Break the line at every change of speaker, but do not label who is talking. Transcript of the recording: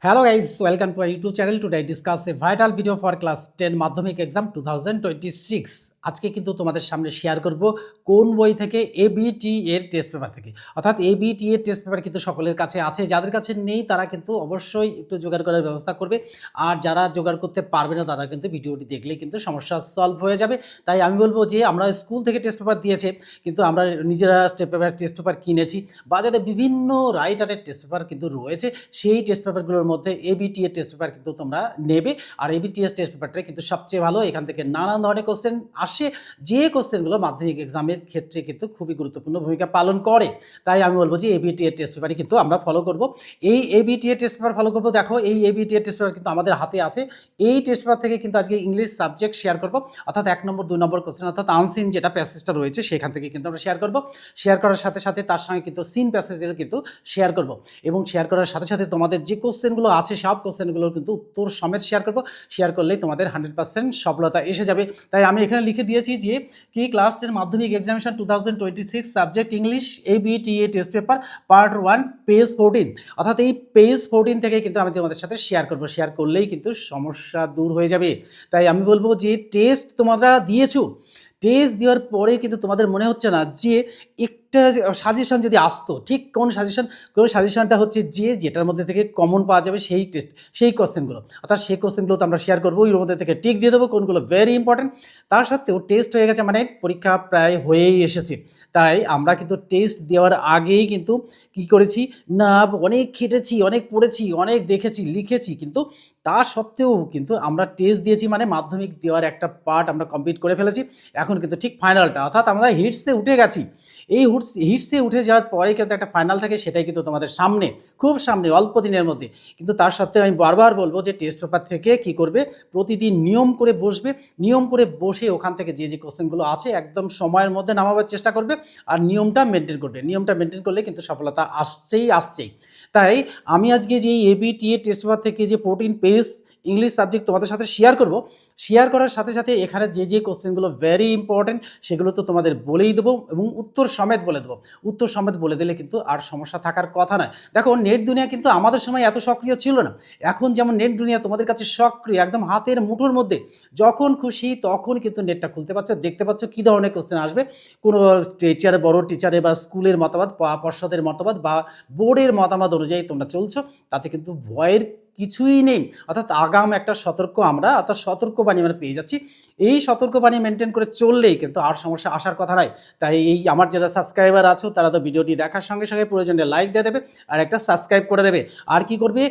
Hello guys, welcome to our YouTube channel. Today I discuss a vital video for class 10 মাধ্যমিক exam 2026। আজকে কিন্তু তোমাদের সামনে share করব কোন বই থেকে এবিটি এর টেস্ট পেপার থেকে, অর্থাৎ এবিটি এর টেস্ট পেপার কিন্তু সকলের কাছে আছে, যাদের কাছে নেই তারা কিন্তু অবশ্যই একটু জোগাড় করার ব্যবস্থা করবে, আর যারা জোগাড় করতে পারবে না তারা কিন্তু ভিডিওটি দেখলেই কিন্তু সমস্যা সলভ হয়ে যাবে। তাই আমি বলবো যে আমরা স্কুল থেকে টেস্ট পেপার দিয়েছে, কিন্তু আমরা নিজেরা টেস্ট পেপার কিনেছি, বাজারে বিভিন্ন রাইটারের টেস্ট পেপার কিন্তু রয়েছে, সেই টেস্ট পেপারগুলোর মধ্যে এবিটি এর টেস্ট পেপার কিন্তু তোমরা নেবে। আর এবিটি এর টেস্ট পেপারটাই কিন্তু সবচেয়ে ভালো, এখান থেকে নানান ধরনের কোশ্চেন আসে, যে কোশ্চেনগুলো মাধ্যমিক এক্সামের ক্ষেত্রে কিন্তু খুবই গুরুত্বপূর্ণ ভূমিকা পালন করে। তাই আমি বলবো যে এবিটি এর টেস্ট পেপারই কিন্তু আমরা ফলো করব। এই এবিটি এর টেস্ট পেপার ফলো করব। দেখো, এই এবিটি এর টেস্ট পেপার কিন্তু আমাদের হাতে আছে। এই টেস্ট পেপার থেকে কিন্তু আজকে ইংলিশ সাবজেক্ট শেয়ার করব, অর্থাৎ 1 নম্বর 2 নম্বর কোশ্চেন, অর্থাৎ আনসিন যেটা প্যাসেজটা রয়েছে সেখান থেকে কিন্তু আমরা শেয়ার করব। শেয়ার করার সাথে সাথে তার সঙ্গে কিন্তু সিন প্যাসেজের কিন্তু শেয়ার করব, এবং শেয়ার করার সাথে সাথে তোমাদের যে কোশ্চেনগুলো আছে সব কোশ্চেনগুলোর কিন্তু উত্তর সমেত শেয়ার করব। শেয়ার করলেই তোমাদের 100% সফলতা এসে যাবে। তাই আমি এখানে লিখে দিয়েছি যে কি ক্লাস 10 মাধ্যমিক examination 2026 subject English ABTA test paper part 1 page 14, অর্থাৎ এই পেজ 14 থেকে কিন্তু আমি তোমাদের সাথে শেয়ার করব। শেয়ার করলেই কিন্তু সমস্যা দূর হয়ে যাবে। তাই আমি বলবো যে টেস্ট তোমরা দিয়েছো, টেস্ট দেওয়ার পরে কিন্তু তোমাদের মনে হচ্ছে না যে একটা সাজেশন যদি আসতো, ঠিক কোন সাজেশনটা হচ্ছে যে যেটার মধ্যে থেকে কমন পাওয়া যাবে সেই টেস্ট, সেই কোশ্চেনগুলো, অর্থাৎ সেই কোশ্চেনগুলো তো আমরা শেয়ার করবো, ওই মধ্যে থেকে টিক দিয়ে দেবো কোনগুলো ভেরি ইম্পর্টেন্ট। তার সত্ত্বেও টেস্ট হয়ে গেছে মানে পরীক্ষা প্রায় হয়েই এসেছে। তাই আমরা কিন্তু টেস্ট দেওয়ার আগেই কিন্তু কি করেছি না, অনেক খেটেছি, অনেক পড়েছি, অনেক দেখেছি, লিখেছি, কিন্তু তা সত্ত্বেও কিন্তু আমরা টেস্ট দিয়েছি মানে মাধ্যমিক দেওয়ার একটা পার্ট আমরা কমপ্লিট করে ফেলেছি। এখন কিন্তু ঠিক ফাইনালটা, অর্থাৎ আমরা হিটসে উঠে গেছি। এই হিটসে উঠে যাওয়ার পরে কিন্তু একটা ফাইনাল থাকে, সেটাই কিন্তু তোমাদের সামনে, খুব সামনে, অল্প দিনের মধ্যে। কিন্তু তার সত্ত্বেও আমি বারবার বলবো যে টেস্ট পেপার থেকে কি করবে, প্রতিদিন নিয়ম করে বসবে, নিয়ম করে বসে ওখান থেকে যে যে কোশ্চেনগুলো আছে একদম সময়ের মধ্যে নামাবার চেষ্টা করবে, আর নিয়মটা মেনটেন করবে। নিয়মটা মেনটেন করলে কিন্তু সফলতা আসছেই। তাই আমি আজকে যে এবিটিএ টেস্ট পেপার থেকে যে 14 পেজ ইংলিশ সাবজেক্ট তোমাদের সাথে শেয়ার করব, শেয়ার করার সাথে সাথে এখানে যে যে কোশ্চেনগুলো ভেরি ইম্পর্টেন্ট সেগুলো তো তোমাদের বলেই দেবো, এবং উত্তর সমেত বলে দেবো। উত্তর সমেত বলে দিলে কিন্তু আর সমস্যা থাকার কথা নয়। দেখো, নেট দুনিয়া কিন্তু আমাদের সময় এত সক্রিয় ছিল না। এখন যেমন নেট দুনিয়া তোমাদের কাছে সক্রিয়, একদম হাতের মুঠোর মধ্যে, যখন খুশি তখন কিন্তু নেটটা খুলতে পারছো, দেখতে পাচ্ছ কী ধরনের কোশ্চেন আসবে। কোনো টিচারে, বড় টিচারে বা স্কুলের মতামত, পর্ষদের মতামত বা বোর্ডের মতামত অনুযায়ী তোমরা চলছো, তাতে কিন্তু ভয়ের কিছুই নেই। অর্থাৎ আগাম একটা সতর্কবাণী আমরা পেয়ে যাচ্ছি। এই সতর্কবাণী মেনটেন করে চললেই কিন্তু আর সমস্যা আসার কথা নয়। তাই এই আমার যারা সাবস্ক্রাইবার আছো তারা তো ভিডিওটি দেখার সঙ্গে সঙ্গে প্রয়োজনে লাইক দিয়ে দেবে আর একটা সাবস্ক্রাইব করে দেবে। আর কি করবে,